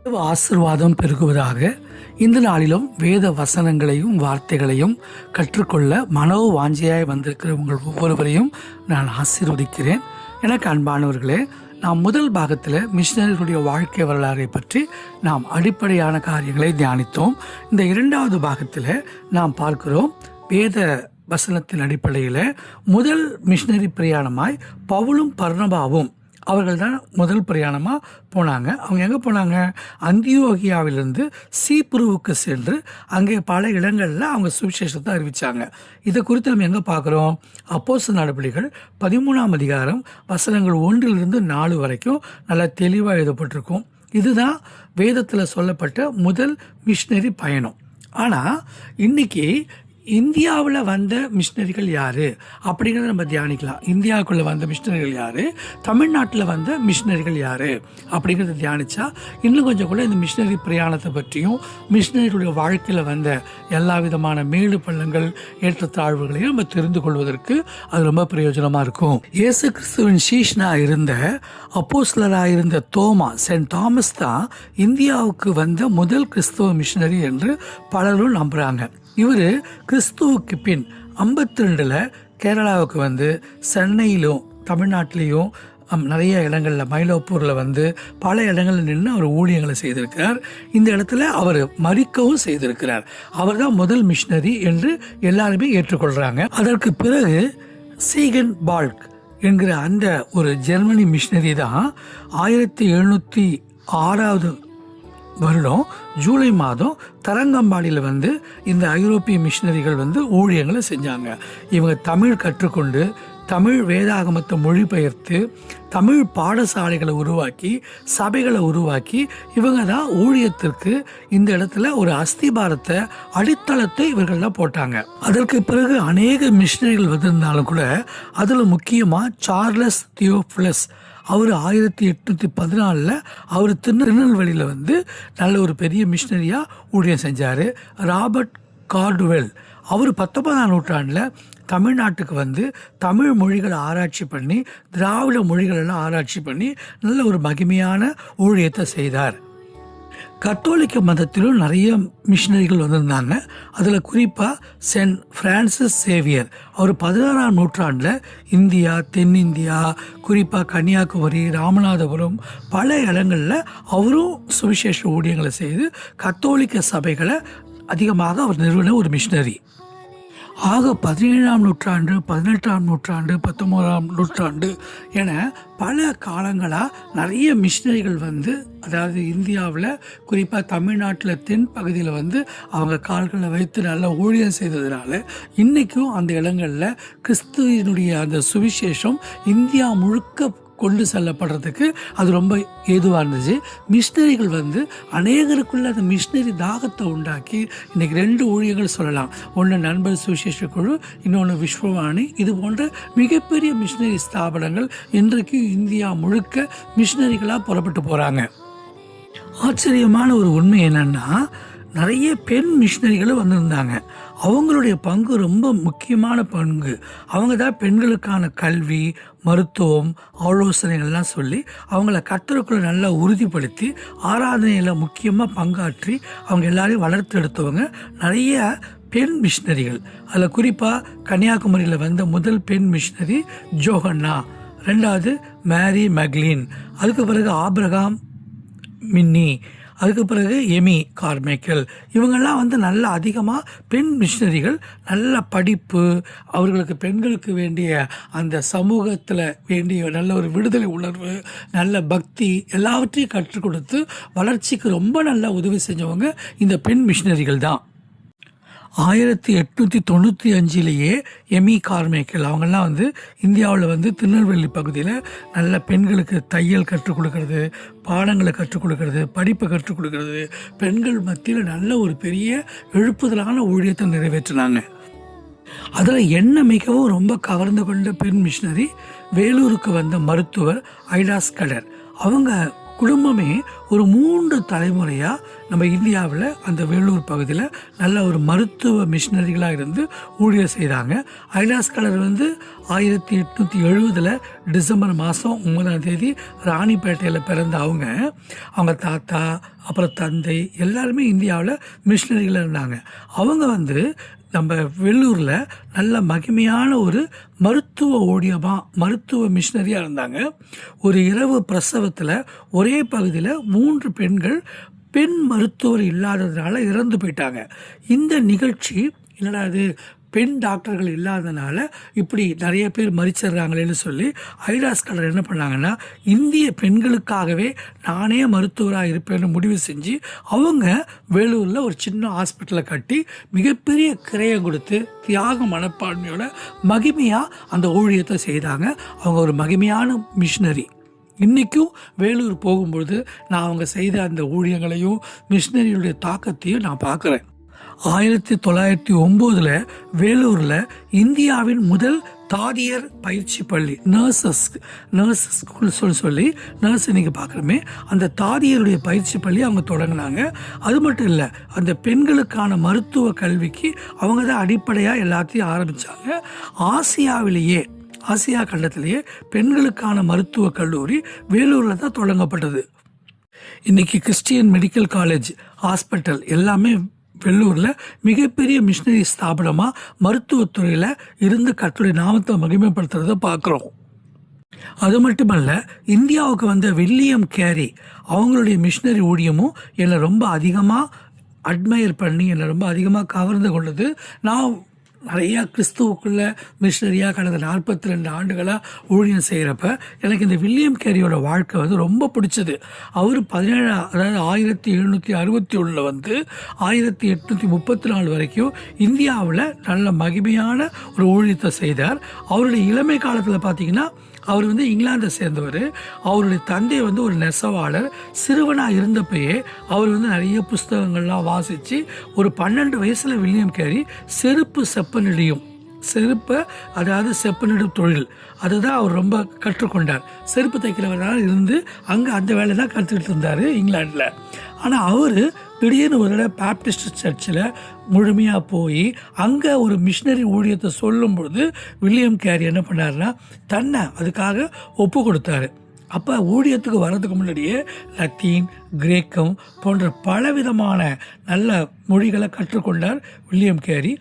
ஆசீர்வாதம் பெருகுவதாக. இந்த நாளிலும் வேத வசனங்களையும் வார்த்தைகளையும் கற்றுக்கொள்ள மனோ வாஞ்சையாய் வந்திருக்கிற உங்கள் ஒவ்வொருவரையும் நான் ஆசீர்வதிக்கிறேன். எனக்கு அன்பானவர்களே, நாம் முதல் பாகத்தில் மிஷனரிகளுடைய வாழ்க்கை வரலாறை பற்றி நாம் அடிப்படையான காரியங்களை தியானித்தோம். இந்த இரண்டாவது பாகத்தில் நாம் பார்க்கிறோம் வேத வசனத்தின் அடிப்படையில் முதல் மிஷனரி பிரயாணமாய் பவுலும் பர்னபாவும் அவர்கள் தான் முதல் பிரயாணமாக போனாங்க. அவங்க எங்கே போனாங்க? அந்தியோகியாவிலிருந்து சீப்புருவுக்கு சென்று அங்கே பல இடங்களில் அவங்க சுவிசேஷத்தை அறிவித்தாங்க. இதை குறித்து நம்ம எங்கே பார்க்குறோம்? அப்போஸ்தலர் நடபடிகள் 13ஆம் அதிகாரம் வசனங்கள் 1-4 வரைக்கும் நல்லா தெளிவாக எழுதப்பட்டிருக்கும். இதுதான் வேதத்தில் சொல்லப்பட்ட முதல் மிஷனரி பயணம். ஆனால் இன்னைக்கு இந்தியாவில் வந்த மிஷினரிகள் யார் அப்படிங்கிறத நம்ம தியானிக்கலாம். இந்தியாவுக்குள்ளே வந்த மிஷினரிகள் யார், தமிழ்நாட்டில் வந்த மிஷினரிகள் யார் அப்படிங்கிறத தியானித்தா இன்னும் கொஞ்சம் கூட இந்த மிஷினரி பிரயாணத்தை பற்றியும் மிஷினரிகளுடைய வாழ்க்கையில் வந்த எல்லா விதமான மேடு பள்ளங்கள் ஏற்றத்தாழ்வுகளையும் நம்ம தெரிந்து கொள்வதற்கு அது ரொம்ப பிரயோஜனமாக இருக்கும். இயேசு கிறிஸ்துவின் சீஷனாக இருந்த அப்போஸ்தலராக இருந்த சென்ட் தாமஸ் தான் இந்தியாவுக்கு வந்த முதல் கிறிஸ்துவ மிஷினரி என்று பலரும் நம்புகிறாங்க. இவர் கிறிஸ்துவுக்கு பின் 52 கேரளாவுக்கு வந்து சென்னையிலும் தமிழ்நாட்டிலையும் நிறைய இடங்களில் மயிலாப்பூரில் வந்து பல இடங்களில் நின்று அவர் ஊழியங்களை செய்திருக்கிறார். இந்த இடத்துல அவர் மரிக்கவும் செய்திருக்கிறார். அவர் தான் முதல் மிஷினரி என்று எல்லாருமே ஏற்றுக்கொள்கிறாங்க. அதற்கு பிறகு சீகன் பால்க் என்கிற அந்த ஒரு ஜெர்மனி மிஷினரி தான் 1706 வருடம் ஜூலை மாதம் தரங்கம்பாடியில் வந்து இந்த ஐரோப்பிய மிஷினரிகள் வந்து ஊழியங்களை செஞ்சாங்க. இவங்க தமிழ் கற்றுக்கொண்டு தமிழ் வேதாகமத்தை மொழிபெயர்த்து தமிழ் பாடசாலைகளை உருவாக்கி சபைகளை உருவாக்கி இவங்க தான் ஊழியத்திற்கு இந்த இடத்துல ஒரு அஸ்திபாரத்தை அடித்தளத்தை இவர்கள் தான் போட்டாங்க. அதற்கு பிறகு அநேக மிஷினரிகள் வந்திருந்தாலும் கூட அதில் முக்கியமாக சார்லஸ் தியோஃபிலஸ் அவர் 1814 அவர் திருநெல்வேலியில் வந்து நல்ல ஒரு பெரிய மிஷினரியாக ஊழியம் செஞ்சார். ராபர்ட் கார்டுவெல் அவர் 19ஆம் நூற்றாண்டில் தமிழ்நாட்டுக்கு வந்து தமிழ் மொழிகளை ஆராய்ச்சி பண்ணி திராவிட மொழிகளெல்லாம் ஆராய்ச்சி பண்ணி நல்ல ஒரு மகிமையான ஊழியத்தை செய்தார். கத்தோலிக்க மதத்திலும் நிறைய மிஷினரிகள் வந்திருந்தாங்க. அதில் குறிப்பாக சென்ட் பிரான்சிஸ் சேவியர் அவர் 16ஆம் நூற்றாண்டில் இந்தியா, தென்னிந்தியா, குறிப்பாக கன்னியாகுமரி, ராமநாதபுரம் பல இடங்களில் அவரும் சுவிசேஷ ஊழியங்களை செய்து கத்தோலிக்க சபைகளை அதிகமாக அவர் நிறுவன ஒரு மிஷினரி. ஆக 17ஆம் நூற்றாண்டு, 18ஆம் நூற்றாண்டு, 19ஆம் நூற்றாண்டு என பல காலங்களாக நிறைய மிஷினரிகள் வந்து, அதாவது இந்தியாவில் குறிப்பாக தமிழ்நாட்டில் தென் பகுதியில் வந்து அவங்க கால்களை வைத்து நல்ல ஊழியம் செய்ததுனால இன்றைக்கும் அந்த இடங்களில் கிறிஸ்துவினுடைய அந்த சுவிசேஷம் இந்தியா முழுக்க கொண்டு செல்லப்படுறதுக்கு அது ரொம்ப ஏதுவாக இருந்துச்சு. மிஷினரிகள் வந்து அநேகருக்குள்ள அந்த மிஷினரி தாகத்தை உண்டாக்கி இன்றைக்கி 2 ஊழியர்கள் சொல்லலாம். ஒன்று நண்பர் சுவிசேஷ குழு, இன்னொன்று விஸ்வவாணி. இது போன்ற மிகப்பெரிய மிஷினரி ஸ்தாபனங்கள் இன்றைக்கு இந்தியா முழுக்க மிஷினரிகளாக புறப்பட்டு போகிறாங்க. ஆச்சரியமான ஒரு உண்மை என்னென்னா, நிறைய பெண் மிஷினரிகளும் வந்திருந்தாங்க. அவங்களுடைய பங்கு ரொம்ப முக்கியமான பங்கு. அவங்க தான் பெண்களுக்கான கல்வி, மருத்துவம், ஆலோசனைகள்லாம் சொல்லி அவங்கள கர்த்தருக்குள்ள நல்லா உறுதிப்படுத்தி ஆராதனையில் முக்கியமாக பங்காற்றி அவங்க எல்லாரையும் வளர்த்து எடுத்தவங்க நிறைய பெண் மிஷினரிகள். அதில் குறிப்பாக கன்னியாகுமரியில் வந்த முதல் பெண் மிஷினரி ஜோஹன்னா, 2வது மேரி மெக்லின், அதுக்கு பிறகு ஆபிரகாம் மின்னி, அதுக்கு பிறகு எமி கார்மைக்கல். இவங்கெல்லாம் வந்து நல்ல அதிகமாக பெண் மிஷினரிகள், நல்ல படிப்பு, அவர்களுக்கு பெண்களுக்கு வேண்டிய அந்த சமூகத்தில் வேண்டிய நல்ல ஒரு விடுதலை உணர்வு, நல்ல பக்தி எல்லாவற்றையும் கற்றுக் கொடுத்து வளர்ச்சிக்கு ரொம்ப நல்லா உதவி செஞ்சவங்க இந்த பெண் மிஷினரிகள் தான். 1895 எமி கார்மைக்கல் அவங்கெல்லாம் வந்து இந்தியாவில் வந்து திருநெல்வேலி பகுதியில் நல்ல பெண்களுக்கு தையல் கற்றுக் கொடுக்கறது, பாடங்களை கற்றுக் கொடுக்கறது, படிப்பை கற்றுக் கொடுக்கறது, பெண்கள் மத்தியில் நல்ல ஒரு பெரிய எழுப்புதலான ஊழியத்தை நிறைவேற்றினாங்க. அதில் என்ன மிகவும் ரொம்ப கவர்ந்து கொண்ட பெண் மிஷினரி வேலூருக்கு வந்த மருத்துவர் ஐடாஸ் கடர். அவங்க குடும்பமே ஒரு 3 தலைமுறையாக நம்ம இந்தியாவில் அந்த வேலூர் பகுதியில் நல்ல ஒரு மருத்துவ மிஷினரிகளாக இருந்து ஊழியர் செய்கிறாங்க. ஐலாஸ்காலர் வந்து 1870 டிசம்பர் மாதம் 9 ராணிப்பேட்டையில் பிறந்த அவங்க தாத்தா அப்புறம் தந்தை எல்லாருமே இந்தியாவில் மிஷினரிகளாக இருந்தாங்க. அவங்க வந்து நம்ம வெள்ளூரில் நல்ல மகிமையான ஒரு மருத்துவ மிஷினரியாக இருந்தாங்க. ஒரு இரவு பிரசவத்தில் ஒரே பகுதியில் 3 பெண்கள் பெண் மருத்துவர் இல்லாததுனால இறந்து போயிட்டாங்க. இந்த நிகழ்ச்சி என்னடா அது, பெண் டாக்டர்கள் இல்லாதனால இப்படி நிறைய பேர் மறிச்சிடுறாங்களேன்னு சொல்லி ஐலாஸ்காலர் என்ன பண்ணாங்கன்னா, இந்திய பெண்களுக்காகவே நானே மருத்துவராக இருப்பேன்னு முடிவு செஞ்சு அவங்க வேலூரில் ஒரு சின்ன ஹாஸ்பிட்டலை கட்டி மிகப்பெரிய கிரயம் கொடுத்து தியாக மனப்பான்மையோட மகிமையாக அந்த ஊழியத்தை செய்தாங்க. அவங்க ஒரு மகிமையான மிஷினரி. இன்றைக்கும் வேலூர் போகும்பொழுது நான் அவங்க செய்த அந்த ஊழியங்களையும் மிஷினரியுடைய தாக்கத்தையும் நான் பார்க்குறேன். 1909 வேலூரில் இந்தியாவின் முதல் தாதியர் பயிற்சி பள்ளி, நர்சஸ் ஸ்கூல் சொல்லி நர்ஸ் இன்னைக்கு பார்க்குறோமே, அந்த தாதியருடைய பயிற்சி பள்ளி அவங்க தொடங்கினாங்க. அது மட்டும் இல்லை, அந்த பெண்களுக்கான மருத்துவ கல்விக்கு அவங்க தான் அடிப்படையாக எல்லாத்தையும் ஆரம்பித்தாங்க. ஆசியா கண்டத்திலேயே பெண்களுக்கான மருத்துவ கல்லூரி வேலூரில் தான் தொடங்கப்பட்டது. இன்றைக்கி கிறிஸ்டியன் மெடிக்கல் காலேஜ், ஹாஸ்பிட்டல் எல்லாமே வெள்ளூரில் மிகப்பெரிய மிஷினரி ஸ்தாபனமாக மருத்துவத்துறையில் இருந்து கர்த்தருடைய நாமத்தை மகிமைப்படுத்துறதை பார்க்குறோம். அது மட்டுமல்ல, இந்தியாவுக்கு வந்த வில்லியம் கேரி அவங்களுடைய மிஷினரி ஊழியமும் என்னை ரொம்ப அதிகமாக அட்மையர் பண்ணி என்னை ரொம்ப அதிகமாக கவர்ந்து கொண்டது. நான் நிறையா கிறிஸ்துவுக்குள்ள மிஷினரியாக கடந்த 42 ஆண்டுகளாக ஊழியம் செய்கிறப்ப எனக்கு இந்த வில்லியம் கேரியோட வாழ்க்கை வந்து ரொம்ப பிடிச்சது. அவர் 1761 வந்து 1834 வரைக்கும் இந்தியாவில் நல்ல மகிமையான ஒரு ஊழியத்தை செய்தார். அவருடைய இளமை காலத்தில் பார்த்திங்கன்னா, அவர் வந்து இங்கிலாந்தை சேர்ந்தவர். அவருடைய தந்தை வந்து ஒரு நெசவாளர். சிறுவனாக இருந்தப்பயே அவர் வந்து நிறைய புஸ்தகங்கள்லாம் வாசித்து ஒரு 12 வயசில் வில்லியம் கேரி செப்பனிடும் தொழில் அதுதான் அவர் ரொம்ப கற்றுக்கொண்டார். செருப்பு தைக்கிறவராக இருந்து அங்கே அந்த வேலை தான் கற்றுக்கிட்டு இருந்தார் இங்கிலாண்டில். ஆனால் அவர் திடீர்னு ஒரு தடவை பேப்டிஸ்ட் சர்ச்சில் முழுமையாக போய் அங்கே ஒரு மிஷினரி ஊழியத்தை சொல்லும் பொழுது வில்லியம் கேரி என்ன பண்ணார்னா, தன்னை அதுக்காக ஒப்பு கொடுத்தாரு. அப்போ ஊழியத்துக்கு வர்றதுக்கு முன்னாடியே லத்தீன், கிரேக்கம் போன்ற பலவிதமான நல்ல மொழிகளை கற்றுக்கொண்டார் வில்லியம் கேரி.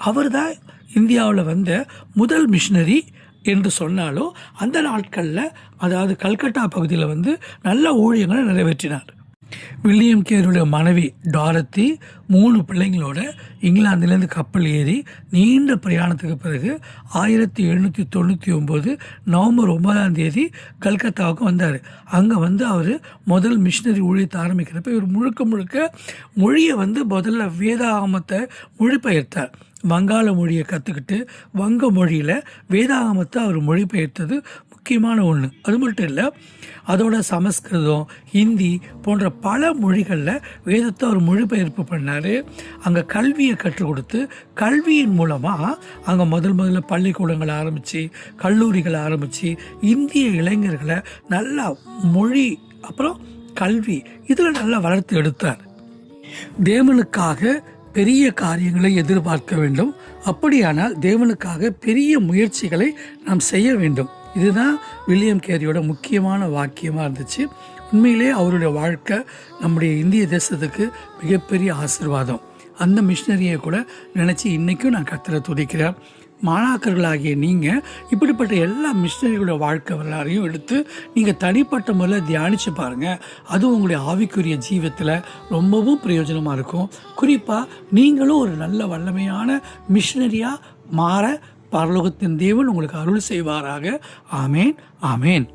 அவர் தான் இந்தியாவில் வந்த முதல் மிஷினரி என்று சொன்னாலும் அந்த நாட்களில், அதாவது கல்கட்டா பகுதியில் வந்து நல்ல ஊழியங்களை நிறைவேற்றினார். வில்லியம் கேரியுடைய மனைவி டாரத்தி 3 பிள்ளைங்களோட இங்கிலாந்துலேருந்து கப்பல் ஏறி நீண்ட பிரயாணத்துக்கு பிறகு 1799 நவம்பர் 9 கல்கத்தாவுக்கு வந்தார். அங்கே வந்து அவர் முதல் மிஷினரி ஊழியத்தை ஆரம்பிக்கிறப்ப இவர் முழுக்க மொழியை வந்து முதல்ல வேதாகமத்தை மொழிபெயர்த்தார். வங்காள மொழியை கற்றுக்கிட்டு வங்க மொழியில் வேதாகமத்தை அவர் மொழிபெயர்த்தது முக்கியமான ஒன்று. அது மட்டும் இல்லை, அதோட சமஸ்கிருதம், ஹிந்தி போன்ற பல மொழிகளில் வேதத்தை அவர் மொழிபெயர்ப்பு பண்ணார். அங்கே கல்வியை கற்றுக் கொடுத்து கல்வியின் மூலமாக அங்கே முதல்ல பள்ளிக்கூடங்களை ஆரம்பித்து கல்லூரிகளை ஆரம்பித்து இந்திய இளைஞர்களை நல்லா மொழி அப்புறம் கல்வி இதில் நல்லா வளர்த்து எடுத்தார். தேவனுக்காக பெரிய காரியங்களை எதிர்பார்க்க வேண்டும். அப்படியானால் தேவனுக்காக பெரிய முயற்சிகளை நாம் செய்ய வேண்டும். இதுதான் வில்லியம் கேரியோட முக்கியமான வாக்கியமாக இருந்துச்சு. உண்மையிலே அவருடைய வாழ்க்கை நம்முடைய இந்திய தேசத்துக்கு மிகப்பெரிய ஆசீர்வாதம். அந்த மிஷினரியை கூட நினச்சி இன்றைக்கும் நான் கர்த்தரை துதிக்கிறேன். மாணாக்கர்களாகிய நீங்கள் இப்படிப்பட்ட எல்லா மிஷினரிகளோட வாழ்க்கை வரலாறையும் எடுத்து நீங்கள் தனிப்பட்ட முறையில் தியானித்து பாருங்கள். அது உங்களுடைய ஆவிக்குரிய ஜீவத்தில் ரொம்பவும் பிரயோஜனமாக இருக்கும். குறிப்பாக நீங்களும் ஒரு நல்ல வல்லமையான மிஷினரியாக மாற பரலோகத்தின் தேவன் உங்களுக்கு அருள் செய்வாராக. ஆமேன், ஆமேன்.